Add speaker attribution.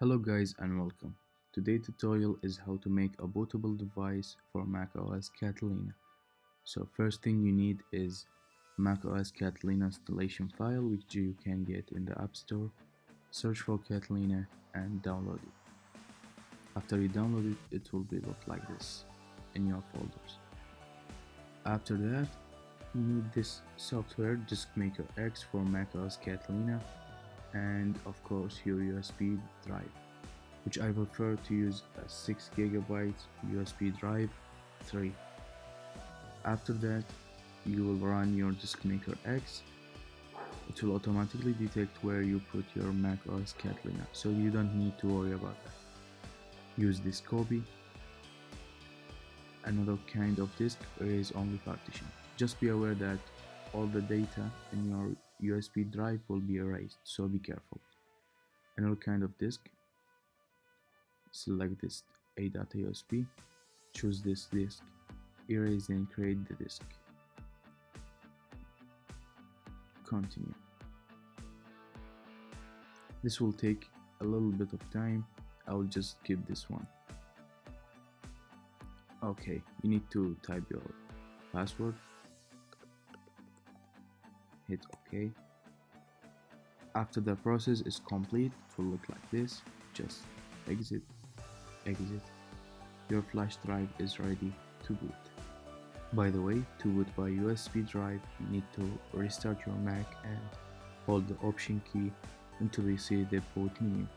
Speaker 1: Hello guys and welcome. Today's tutorial is how to make a bootable device for macOS Catalina. So first thing you need is macOS Catalina installation file which you can get in the App Store. Search for Catalina and download it. After you download it, it will be look like this in your folders. After that, you need this software DiskMaker X for macOS Catalina and of course your USB drive, which I prefer to use a 6 GB USB drive 3. After that, you will run your DiskMaker X. It will automatically detect where you put your macOS Catalina, so you don't need to worry about that. Use this copy. Another kind of disk is only partition. Just be aware that all the data in your USB drive will be erased, so be careful. Another kind of disk, select this A.data USB, choose this disk, erase and create the disk. Continue. This will take a little bit of time. I will just skip this one. Okay, you need to type your password, hit OK. After the process is complete, it will look like this. Just exit. Your flash drive is ready to boot. By the way, to boot by USB drive, you need to restart your Mac and hold the Option key until you see the boot menu.